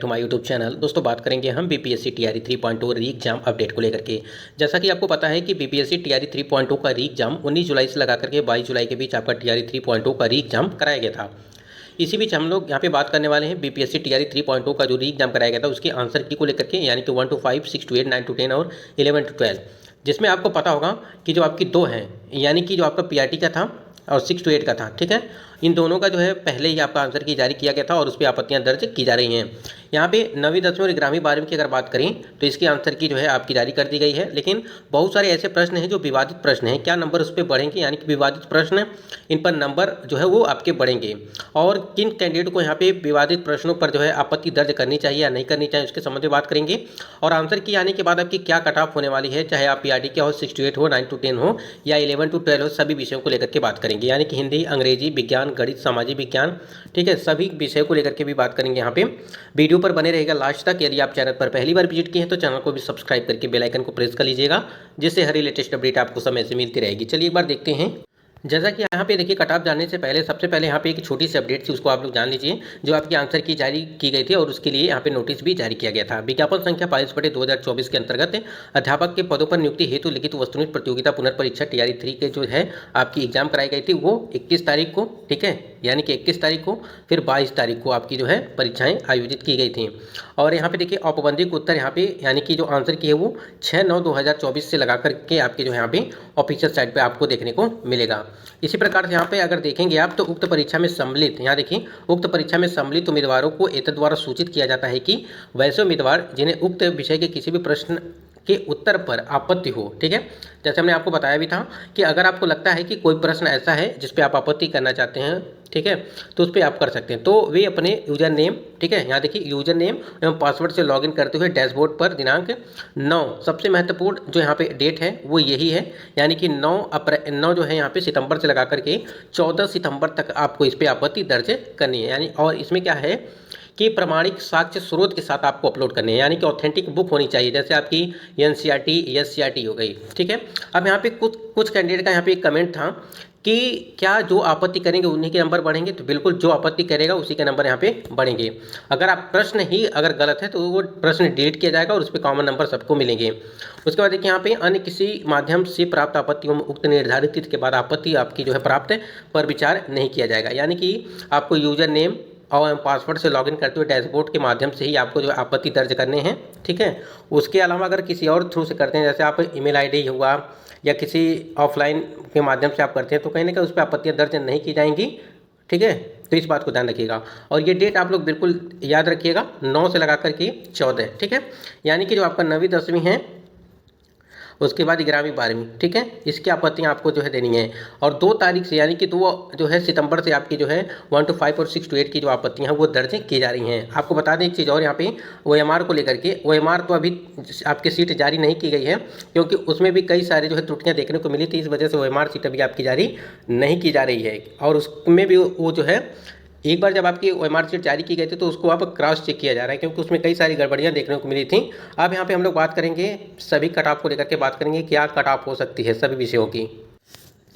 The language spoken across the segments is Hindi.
To my YouTube channel. दोस्तों बात करेंगे हम बीपीएससी टीआरई 3.0 री एग्जाम अपडेट को लेकर के। जैसा कि आपको पता है कि बीपीएससी टीआरई 3.0 का री एग्जाम 19 जुलाई से लगा करके 22 जुलाई के बीच आपका टीआरई 3.0 का री एग्जाम कराया गया था। इसी बीच हम लोग यहाँ पे बात करने वाले हैं बीपीएससी टीआरई 3.0 का जो री एग्जाम कराया गया था उसके आंसर की को लेकर के, यानी कि 1 to 5, 6 to 8, 9 to 10 और 11 to 12, जिसमें आपको पता होगा कि जो आपकी दो हैं, यानी कि जो आपका पीआरटी का था और 6 to 8 का था, ठीक है। इन दोनों का जो है पहले ही आपका आंसर की जारी किया गया था और उस पर आपत्तियां दर्ज की जा रही हैं। यहाँ पे 9वीं 10वीं और 11वीं 12वीं की अगर बात करें तो इसके आंसर की जो है आपकी जारी कर दी गई है, लेकिन बहुत सारे ऐसे प्रश्न हैं जो विवादित प्रश्न हैं। क्या नंबर उस पर बढ़ेंगे, यानी कि विवादित प्रश्न, इन पर नंबर जो है वो आपके बढ़ेंगे। और किन कैंडिडेट को यहाँ पे विवादित प्रश्नों पर जो है आपत्ति दर्ज करनी चाहिए या नहीं करनी चाहिए उसके संबंध में बात करेंगे। और आंसर की आने के बाद आपकी क्या कट ऑफ होने वाली है, चाहे आप पीआरटी का हो, 6 to 8 हो, 9 to 10 हो या 11 to 12 हो, सभी विषयों को लेकर के बात करेंगे। यानी कि हिंदी, अंग्रेजी, विज्ञान, गणित, सामाजिक विज्ञान, ठीक है, सभी विषयों को लेकर के भी बात करेंगे। यहाँ पे वीडियो पर बने रहेगा लास्ट तक। यदि आप चैनल पर पहली बार विजिट किए हैं तो चैनल को भी सब्सक्राइब करके बेल आइकन को प्रेस कर लीजिएगा, जिससे हर लेटेस्ट अपडेट आपको समय से मिलती रहेगी। चलिए एक बार देखते हैं। जैसा कि यहाँ पे देखिए, कट ऑफ जानने से पहले सबसे पहले यहाँ पे एक छोटी सी अपडेट थी, उसको आप लोग जान लीजिए। जो आपके आंसर की जारी की गई थी और उसके लिए यहाँ पे नोटिस भी जारी किया गया था। विज्ञापन संख्या 22/2024 के अंतर्गत अध्यापक के पदों पर नियुक्ति हेतु लिखित वस्तुनिष्ठ प्रतियोगिता पुनर्परीक्षा टीआरई 3 के जो है आपकी एग्जाम कराई गई थी वो 21 तारीख को, ठीक है, यानी कि 21 तारीख को, फिर 22 तारीख को आपकी जो है परीक्षाएं आयोजित की गई थी। और यहाँ पे देखिए औपबंधिक उत्तर यहाँ पे, यानी कि जो आंसर की है वो 6/9/2024 से लगा करके आपके जो यहाँ पे ऑफिशियल साइट पे आपको देखने को मिलेगा। इसी प्रकार से यहाँ पे अगर देखेंगे आप तो उक्त परीक्षा में सम्मिलित, यहाँ देखिए, उक्त परीक्षा में सम्मिलित उम्मीदवारों को एतद द्वारा सूचित किया जाता है कि वैसे उम्मीदवार जिन्हें उक्त विषय के किसी भी प्रश्न के उत्तर पर आपत्ति हो, ठीक है, जैसे हमने आपको बताया भी था कि अगर आपको लगता है कि कोई प्रश्न ऐसा है जिस पे आप आपत्ति करना चाहते हैं, ठीक है, तो उस पर आप कर सकते हैं। तो वे अपने यूजर नेम, ठीक है, यहाँ देखिए यूजर नेम एवं पासवर्ड से लॉगिन करते हुए डैशबोर्ड पर दिनांक 9, सबसे महत्वपूर्ण जो यहाँ पे डेट है वो यही है, यानी कि 9 जो है यहाँ पे सितंबर से लगा करके 14 सितंबर तक आपको इस पर आपत्ति दर्ज करनी है। यानी और इसमें क्या है कि प्रमाणिक साक्ष्य स्रोत के साथ आपको अपलोड करने हैं, यानी कि ऑथेंटिक बुक होनी चाहिए, जैसे आपकी एनसीईआरटी, एससीईआरटी हो गई, ठीक है। अब यहाँ पे कुछ कैंडिडेट का यहाँ पे एक कमेंट था कि क्या जो आपत्ति करेंगे उन्हीं के नंबर बढ़ेंगे, तो बिल्कुल जो आपत्ति करेगा उसी के नंबर यहाँ पे बढ़ेंगे। अगर आप प्रश्न ही अगर गलत है तो वो प्रश्न डिलीट किया जाएगा और उस पर कॉमन नंबर सबको मिलेंगे। उसके बाद देखिए यहाँ पे अन्य किसी माध्यम से प्राप्त आपत्तियों में उक्त निर्धारित तिथि के बाद आपत्ति आपकी जो है प्राप्त पर विचार नहीं किया जाएगा। यानी कि आपको यूजर नेम और पासवर्ड से लॉगिन करते हुए डैशबोर्ड के माध्यम से ही आपको जो आपत्ति दर्ज करने हैं, ठीक है। उसके अलावा अगर किसी और थ्रू से करते हैं, जैसे आप ईमेल आईडी हुआ या किसी ऑफलाइन के माध्यम से आप करते हैं, तो कहीं ना कहीं उस पर आपत्तियाँ दर्ज नहीं की जाएंगी, ठीक है। तो इस बात को ध्यान रखिएगा और ये डेट आप लोग बिल्कुल याद रखिएगा, 9 से लगा करके 14, ठीक है। यानी कि जो आपका 9वीं 10वीं है उसके बाद 11वीं 12वीं, ठीक है, इसकी आपत्तियाँ आपको जो है देनी है। और 2 तारीख से, यानी कि 2 जो है सितंबर से आपकी जो है 1 to 5 और 6 to 8 की जो आपत्तियाँ हैं वो दर्ज की जा रही हैं। आपको बता दें एक चीज़ और, यहाँ पे ओएमआर को लेकर के, ओएमआर तो अभी आपकी सीट जारी नहीं की गई है क्योंकि उसमें भी कई सारे जो है त्रुटियाँ देखने को मिली थी, इस वजह से ओएमआर सीट अभी आपकी जारी नहीं की जा रही है। और उसमें भी वो जो है एक बार जब आपकी ओएमआर शीट जारी की गई थी तो उसको अब क्रॉस चेक किया जा रहा है क्योंकि उसमें कई सारी गड़बड़ियां देखने को मिली थी। अब यहाँ पे हम लोग बात करेंगे सभी कट ऑफ को लेकर के, बात करेंगे क्या कट ऑफ हो सकती है सभी विषयों की।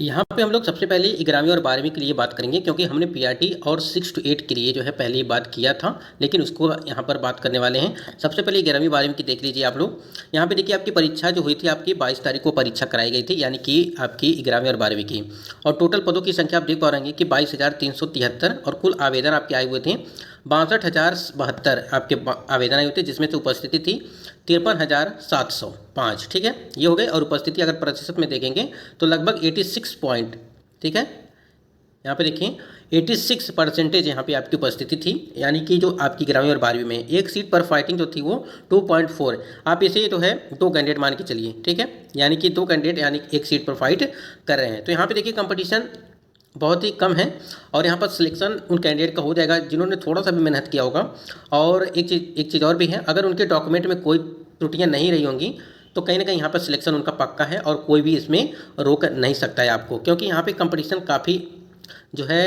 यहाँ पे हम लोग सबसे पहले 11वीं और 12वीं के लिए बात करेंगे क्योंकि हमने पीआरटी और 6 to 8 के लिए जो है पहले ही बात किया था, लेकिन उसको यहाँ पर बात करने वाले हैं। सबसे पहले 11वीं 12वीं की देख लीजिए आप लोग। यहाँ पे देखिए आपकी परीक्षा जो हुई थी आपकी 22 तारीख को परीक्षा कराई गई थी, यानी कि आपकी 11वीं और 12वीं की। और टोटल पदों की संख्या आप देख पा रहे हैं कि 22,373 और कुल आवेदन आपके आए हुए थे 62,072 आपके आवेदन आए हुए थे, जिसमें से उपस्थिति थी 53,705, ठीक है, ये हो गए। और उपस्थिति अगर प्रतिशत में देखेंगे तो लगभग 86 पॉइंट, ठीक है, यहाँ पे देखिए 86% यहाँ पे आपकी उपस्थिति थी। यानी कि जो आपकी 11वीं और 12वीं में एक सीट पर फाइटिंग जो थी वो 2.4, आप इसे जो है 2 कैंडिडेट मान के चलिए, ठीक है, यानी कि 2 कैंडिडेट यानी एक सीट पर फाइट कर रहे हैं। तो यहाँ पे देखिए कंपटीशन बहुत ही कम है और यहाँ पर सिलेक्शन उन कैंडिडेट का हो जाएगा जिन्होंने थोड़ा सा भी मेहनत किया होगा। और एक चीज़ और भी है, अगर उनके डॉक्यूमेंट में कोई त्रुटियाँ नहीं रही होंगी तो कहीं ना कहीं यहाँ पर सिलेक्शन उनका पक्का है और कोई भी इसमें रोक नहीं सकता है आपको, क्योंकि यहाँ पे कंपटीशन काफ़ी जो है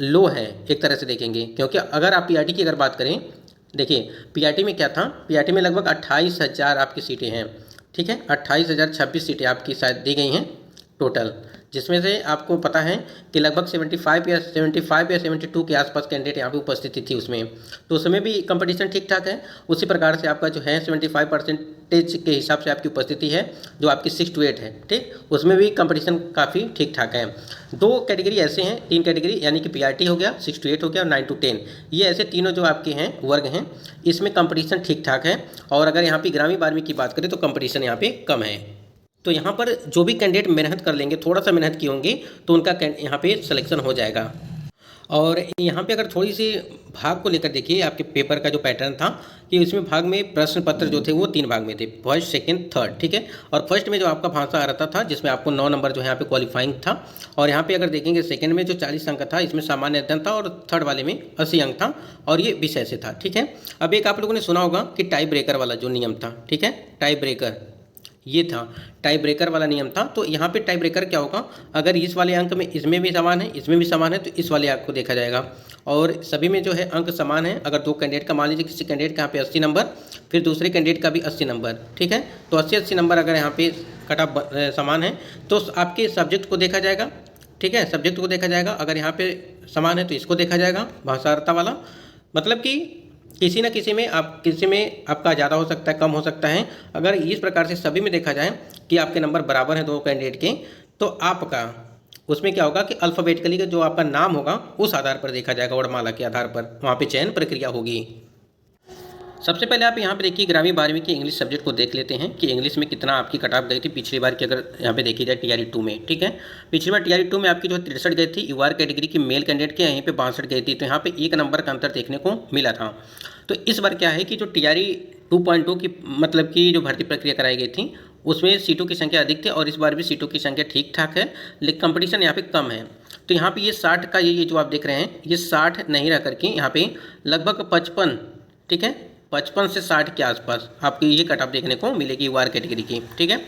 लो है एक तरह से देखेंगे। क्योंकि अगर आप पीआरटी की अगर बात करें, देखिए पीआरटी में क्या था, पीआरटी में लगभग 28,000 आपकी सीटें हैं, ठीक है, 28,026 सीटें आपकी शायद दी गई हैं टोटल, जिसमें से आपको पता है कि लगभग 75 या 72 के आसपास कैंडिडेट यहाँ पे उपस्थिति थी उसमें, तो उसमें भी कंपटीशन ठीक ठाक है। उसी प्रकार से आपका जो है 75% के हिसाब से आपकी उपस्थिति है जो आपकी 6 to 8 है, ठीक, उसमें भी कंपटीशन काफ़ी ठीक ठाक है। 2 कैटेगरी ऐसे हैं, 3 कैटेगरी यानी कि PRT हो गया, 6 to 8 हो गया और 9 to 10, ये ऐसे तीनों जो आपके हैं वर्ग हैं, इसमें कंपटीशन ठीक ठाक है। और अगर यहाँ पे 11वीं 12वीं की बात करें तो कंपटीशन यहाँ पे कम है। तो यहाँ पर जो भी कैंडिडेट मेहनत कर लेंगे, थोड़ा सा मेहनत किए होंगे, तो उनका यहाँ पे सिलेक्शन हो जाएगा। और यहाँ पे अगर थोड़ी सी भाग को लेकर देखिए, आपके पेपर का जो पैटर्न था कि उसमें भाग में प्रश्न पत्र जो थे वो 3 भाग में थे, फर्स्ट सेकंड थर्ड, ठीक है। और फर्स्ट में जो आपका भाषा आ रहा था जिसमें आपको 9 नंबर जो है यहाँ पे क्वालिफाइंग था। और यहाँ पे अगर देखेंगे सेकंड में जो 40 अंक था, इसमें सामान्य अध्ययन था, और थर्ड वाले में 80 अंक था, और ये विषय से था, ठीक है। अब एक आप लोगों ने सुना होगा कि टाई ब्रेकर वाला जो नियम था, ठीक है, टाई ब्रेकर, ये था टाई ब्रेकर वाला नियम था। तो यहाँ पे टाई ब्रेकर क्या होगा, अगर इस वाले अंक में इसमें भी समान है, इसमें भी समान है, तो इस वाले अंक को देखा जाएगा। और सभी में जो है अंक समान है। अगर 2 कैंडिडेट का, मान लीजिए किसी कैंडिडेट का यहाँ पे 80 नंबर, फिर दूसरे कैंडिडेट का भी 80 नंबर, ठीक है, तो 80 नंबर अगर यहाँ पे कट ऑफ समान है तो आपके सब्जेक्ट को देखा जाएगा, ठीक है, सब्जेक्ट को देखा जाएगा। अगर यहाँ पे समान है तो इसको देखा जाएगा, भाषार्हता वाला, मतलब कि किसी न किसी में आपका ज़्यादा हो सकता है, कम हो सकता है। अगर इस प्रकार से सभी में देखा जाए कि आपके नंबर बराबर हैं 2 कैंडिडेट के, तो आपका उसमें क्या होगा कि अल्फ़ाबेटिकली का जो आपका नाम होगा उस आधार पर देखा जाएगा, वर्णमाला के आधार पर वहाँ पे चयन प्रक्रिया होगी। सबसे पहले आप यहाँ पे देखिए 11वीं 12वीं की इंग्लिश सब्जेक्ट को देख लेते हैं कि इंग्लिश में कितना आपकी कट ऑफ गई थी पिछली बार की, अगर यहाँ पे देखी जाए TRE 2 में, ठीक है। पिछली बार TRE 2 में आपकी जो 63 गई थी UR कैटेगरी की मेल कैंडिडेट के, यहीं पे 62 गई थी, तो यहाँ पे 1 नंबर का अंतर देखने को मिला था। तो इस बार क्या है कि जो TRE 2.2 की मतलब की जो भर्ती प्रक्रिया कराई गई थी उसमें सीटों की संख्या अधिक थी, और इस बार भी सीटों की संख्या ठीक ठाक है, लेकिन कंपटीशन यहाँ पे कम है। तो यहाँ पे ये 60 का ये जो आप देख रहे हैं, ये 60 नहीं रह करके यहाँ पे लगभग 55, ठीक है, 55 से 60 के आसपास आपकी ये कट ऑफ देखने को मिलेगी UR कैटेगरी की, ठीक है,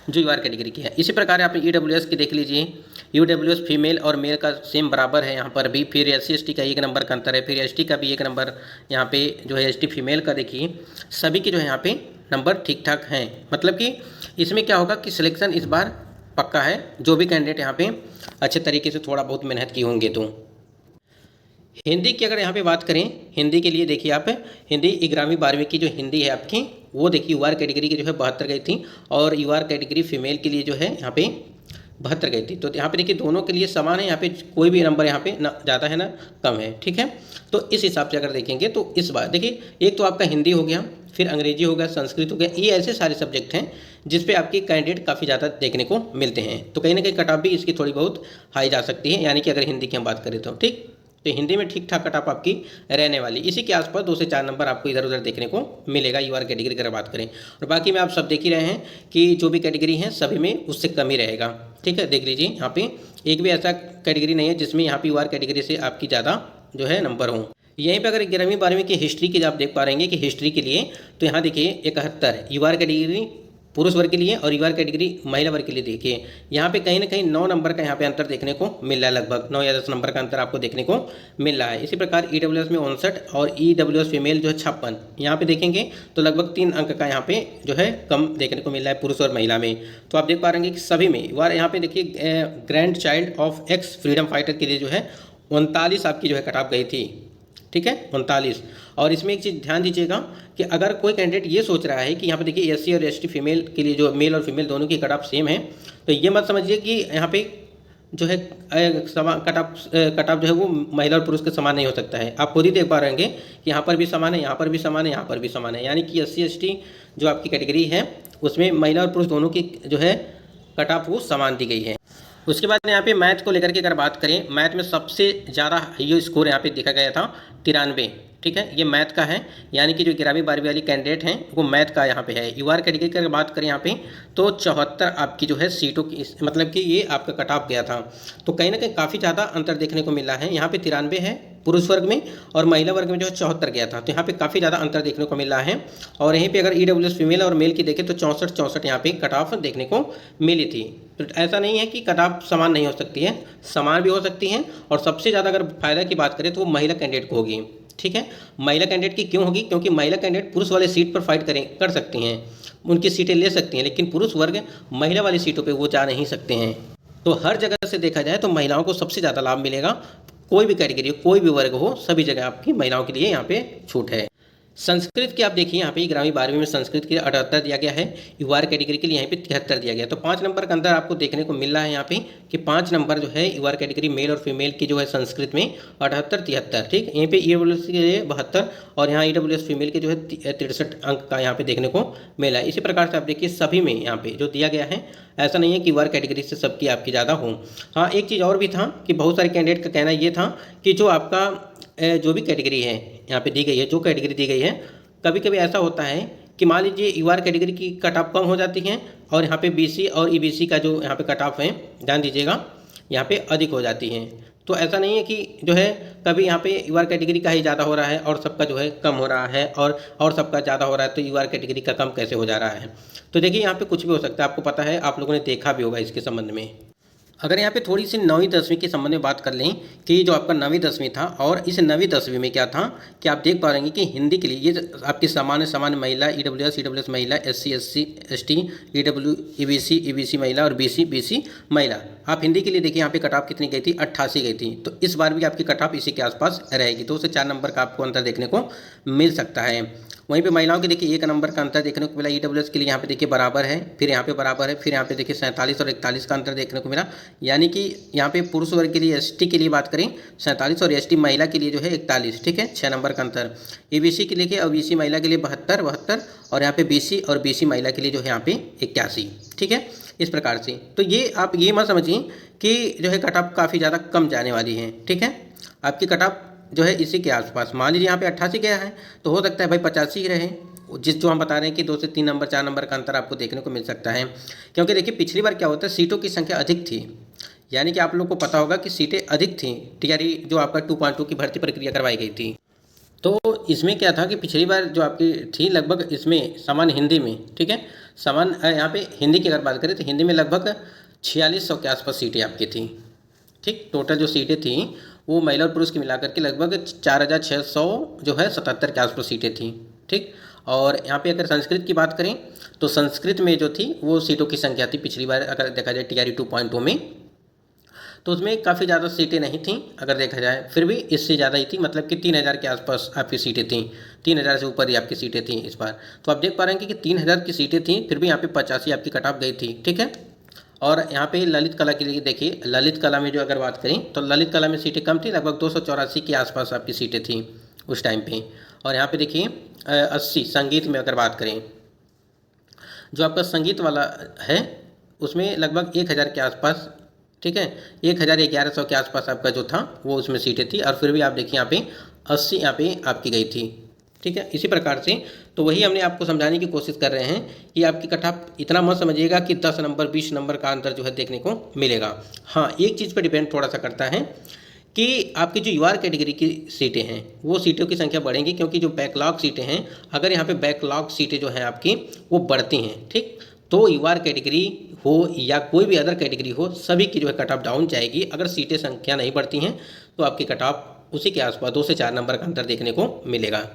जो UR कैटेगरी की है। इसी प्रकार आप EWS की देख लीजिए, EWS फीमेल और मेल का सेम बराबर है यहाँ पर भी। फिर SC ST का 1 नंबर का अंतर है, फिर ST का भी 1 नंबर यहाँ पे जो है ST फीमेल का देखिए, सभी के जो है यहाँ पे नंबर ठीक ठाक हैं। मतलब कि इसमें क्या होगा कि सिलेक्शन इस बार पक्का है, जो भी कैंडिडेट यहाँ पे अच्छे तरीके से थोड़ा बहुत मेहनत किए होंगे। तो हिंदी की अगर यहाँ पे बात करें, हिंदी के लिए देखिए आप, हिंदी 11वीं 12वीं की जो हिंदी है आपकी, वो देखिए UR कैटेगरी की जो है 72 गई थी, और UR कैटेगरी फीमेल के लिए जो है यहाँ पे 72 गई थी। तो यहाँ पे देखिए दोनों के लिए समान है, यहाँ पे कोई भी नंबर यहाँ पे ना ज़्यादा है ना कम है, ठीक है। तो इस हिसाब से अगर देखेंगे तो इस बार देखिए, एक तो आपका हिंदी हो गया, फिर अंग्रेजी हो गया, संस्कृत हो गया, ये ऐसे सारे सब्जेक्ट हैं जिस पे आपकी कैंडिडेट काफ़ी ज़्यादा देखने को मिलते हैं। तो कहीं ना कहीं कट ऑफ भी इसकी थोड़ी बहुत हाई जा सकती है, यानी कि अगर हिंदी की हम बात करें तो, ठीक। तो हिंदी में ठीक ठाक कट ऑफ आपकी रहने वाली, इसी के आसपास 2 से 4 नंबर आपको इधर उधर देखने को मिलेगा UR कैटेगरी की अगर बात करें। और बाकी में आप सब देख ही रहे हैं कि जो भी कैटेगरी है सभी में उससे कम ही रहेगा, ठीक है। देख लीजिए यहाँ पे एक भी ऐसा कैटेगरी नहीं है जिसमें यहाँ पे UR कैटेगरी से आपकी ज़्यादा जो है नंबर हो। यहीं पे अगर 11वीं 12वीं की हिस्ट्री की आप देख पा रहे हैं कि हिस्ट्री के लिए, तो यहाँ देखिए 71 UR कैटेगरी पुरुष वर्ग के लिए, और UR कैटेगरी महिला वर्ग के लिए देखिए यहाँ पे कहीं ना कहीं 9 नंबर का यहाँ पे अंतर देखने को मिल रहा है, लगभग 9 या 10 नंबर का अंतर आपको देखने को मिल रहा है। इसी प्रकार EWS में 59 और EWS फीमेल जो है 56, यहाँ पे देखेंगे तो लगभग 3 अंक का यहाँ पे जो है कम देखने को मिल रहा है पुरुष और महिला में। तो आप देख पा रहे हैं कि सभी में यहाँ पे देखिए grand child of x freedom fighter के लिए जो है 39 आपकी जो है कट ऑफ गई थी, ठीक है, 39। और इसमें एक चीज़ ध्यान दीजिएगा कि अगर कोई कैंडिडेट ये सोच रहा है कि यहाँ पे देखिए SC और ST फीमेल के लिए जो मेल और फीमेल दोनों की कट ऑफ सेम है, तो ये मत समझिए कि यहाँ पे जो है कट ऑफ जो है वो महिला और पुरुष के समान नहीं हो सकता है। आप खुद ही देख पा रहे होंगे कि यहाँ पर भी समान है, यहाँ पर भी समान है, यहाँ पर भी समान है, यानी कि SC ST जो आपकी कैटेगरी है उसमें महिला और पुरुष दोनों की जो है कट ऑफ वो समान दी गई है। उसके बाद यहाँ पे मैथ को लेकर के अगर बात करें, मैथ में सबसे ज़्यादा ये स्कोर यहाँ पे देखा गया था 93, ठीक है, ये मैथ का है, यानी कि जो 11वीं 12वीं वाली कैंडिडेट हैं वो मैथ का यहाँ पे है। UR कैटेगरी की अगर बात करें यहाँ पे तो 74 आपकी जो है सीटों की, मतलब कि ये आपका कट ऑफ गया था। तो कहीं ना कहीं काफ़ी ज़्यादा अंतर देखने को मिला है। यहाँ पे 93 है पुरुष वर्ग में, और महिला वर्ग में जो है 74 गया था। तो यहाँ पे काफ़ी ज़्यादा अंतर देखने को मिल रहा है। और यहीं पे अगर EWS फीमेल और मेल की देखें तो 64 यहाँ पे कट ऑफ देखने को मिली थी। तो ऐसा नहीं है कि कट ऑफ समान नहीं हो सकती है, समान भी हो सकती हैं। और सबसे ज़्यादा अगर फायदा की बात करें तो वो महिला कैंडिडेट को होगी, ठीक है। महिला कैंडिडेट की क्यों होगी? क्योंकि महिला कैंडिडेट पुरुष वाले सीट पर फाइट कर सकती हैं, उनकी सीटें ले सकती हैं, लेकिन पुरुष वर्ग महिला वाली सीटों पे वो जा नहीं सकते हैं। तो हर जगह से देखा जाए तो महिलाओं को सबसे ज़्यादा लाभ मिलेगा। कोई भी कैटेगरी कोई भी वर्ग हो सभी जगह आपकी महिलाओं के लिए यहाँ पे छूट है। संस्कृत की आप देखिए यहाँ पे 11वीं 12वीं में संस्कृत के लिए 78 दिया गया है, यूआर कैटेगरी के लिए यहाँ पे 73 दिया गया। तो 5 नंबर का अंदर आपको देखने को मिल रहा है यहाँ पे कि 5 नंबर जो है यूआर कैटेगरी मेल और फीमेल की जो है संस्कृत में 78 73, ठीक। यहाँ पे ईडब्ल्यूएस के लिए 72 और यहाँ ईडब्ल्यूएस फीमेल के जो है 63 अंक का यहाँ पे देखने को मिला है। इसी प्रकार से आप देखिए सभी में यहाँ पे जो दिया गया है, ऐसा नहीं है कि यूआर कैटेगरी से सबकी आपकी ज़्यादा हो। हाँ, एक चीज़ और भी था कि बहुत सारे कैंडिडेट का कहना ये था कि जो आपका जो भी कैटेगरी है यहाँ पे दी गई है, जो कैटेगरी दी गई है, कभी कभी ऐसा होता है कि मान लीजिए यूआर कैटेगरी की कट ऑफ कम हो जाती है और यहाँ पे बीसी और ईबीसी का जो यहाँ पे कट ऑफ है, ध्यान दीजिएगा, यहाँ पे अधिक हो जाती है। तो ऐसा नहीं है कि जो है कभी यहाँ पे यूआर कैटेगरी का ही ज़्यादा हो रहा है और सबका जो है कम हो रहा है, और सबका ज़्यादा हो रहा है तो यूआर कैटेगरी का कम कैसे हो जा रहा है। तो देखिए यहाँ पे कुछ भी हो सकता है, आपको पता है, आप लोगों ने देखा भी होगा इसके संबंध में। अगर यहाँ पे थोड़ी सी 9वीं 10वीं के संबंध में बात कर लें कि जो आपका 9वीं 10वीं था, और इस 9वीं 10वीं में क्या था कि आप देख पा रहे हैं कि हिंदी के लिए ये आपकी सामान्य महिला, ईडब्ल्यूएस महिला, SC ST, EW EBC महिला और BC महिला। आप हिंदी के लिए देखिए यहाँ पे कट ऑफ कितनी गई थी, 88 गई थी। तो इस बार भी आपकी कट ऑफ इसी के आसपास रहेगी, 2 से 4 नंबर का आपको अंतर देखने को मिल सकता है। वहीं पे महिलाओं के देखिए 1 नंबर का अंतर देखने को मिला। ईडब्ल्यूएस के लिए यहाँ पे देखिए बराबर है, फिर यहाँ पे बराबर है, फिर यहाँ पे देखिए 47 और 41 का अंतर देखने को मिला। यानी कि यहाँ पे पुरुष वर्ग के लिए ST के लिए बात करें 47 और ST महिला के लिए जो है 41, ठीक है, 6 नंबर का अंतर। EBC के लिए और BC महिला के लिए 72 और यहाँ पे BC और BC महिला के लिए जो है यहाँ पे 81, ठीक है, इस प्रकार से। तो ये आप ये मत समझिए कि जो है कट ऑफ काफ़ी ज़्यादा कम जाने वाली है, ठीक है। आपकी कट ऑफ जो है इसी के आसपास, मान लीजिए यहाँ पे 88 गया है तो हो सकता है भाई 85 ही रहे, जो हम बता रहे हैं कि 2 से 3 नंबर 4 नंबर का अंतर आपको देखने को मिल सकता है। क्योंकि देखिए पिछली बार क्या होता है, सीटों की संख्या अधिक थी, यानी कि आप लोग को पता होगा कि सीटें अधिक थी। TRE जो आपका 2.2 की भर्ती प्रक्रिया करवाई गई थी, तो इसमें क्या था कि पिछली बार जो आपकी थी लगभग इसमें सामान्य हिंदी में, ठीक है, सामान्य यहाँ पे हिंदी की अगर बात करें तो हिंदी में लगभग 4600 के आसपास सीटें आपकी थी, ठीक। टोटल जो सीटें थी वो महिला और पुरुष की मिलाकर के लगभग 4600 जो है 77 के आसपास सीटें थी, ठीक। और यहाँ पे अगर संस्कृत की बात करें तो संस्कृत में जो थी वो सीटों की संख्या थी पिछली बार अगर देखा जाए TRE 2.2 में, तो उसमें काफ़ी ज़्यादा सीटें नहीं थीं अगर देखा जाए, फिर भी इससे ज़्यादा ही थी, मतलब कि 3000 के आसपास आपकी सीटें थीं, 3000 से ऊपर ही आपकी सीटें थीं इस बार। तो आप देख पा रहे हैं कि 3000 की सीटें थीं, फिर भी यहाँ पे 85 आपकी कट ऑफ गई थी, ठीक है। और यहाँ पे ललित कला के लिए देखिए, ललित कला में जो अगर बात करें तो ललित कला में सीटें कम थी, लगभग 284 के आसपास आपकी सीटें थीं उस टाइम पे। और यहाँ पे देखिए 80 संगीत में अगर बात करें, जो आपका संगीत वाला है उसमें लगभग 1000 के आसपास, ठीक है, 1100 के आसपास आपका जो था वो उसमें सीटें थी। और फिर भी आप देखिए यहाँ पे 80 यहाँ पे आपकी गई थी, ठीक है। इसी प्रकार से तो वही हमने आपको समझाने की कोशिश कर रहे हैं कि आपकी कट ऑफ इतना मत समझिएगा कि 10 नंबर 20 नंबर का अंतर जो है देखने को मिलेगा। हाँ, एक चीज़ पर डिपेंड थोड़ा सा करता है कि आपकी जो यूआर कैटेगरी की सीटें हैं वो सीटों की संख्या बढ़ेंगी, क्योंकि जो बैकलॉग सीटें हैं, अगर यहाँ पे बैकलॉग सीटें जो हैं आपकी वो बढ़ती हैं, ठीक, तो यूआर कैटेगरी हो या कोई भी अदर कैटेगरी हो, सभी की जो है कट ऑफ डाउन जाएगी। अगर सीटें संख्या नहीं बढ़ती हैं तो आपकी कट ऑफ उसी के आसपास 2 से 4 नंबर का अंतर देखने को मिलेगा।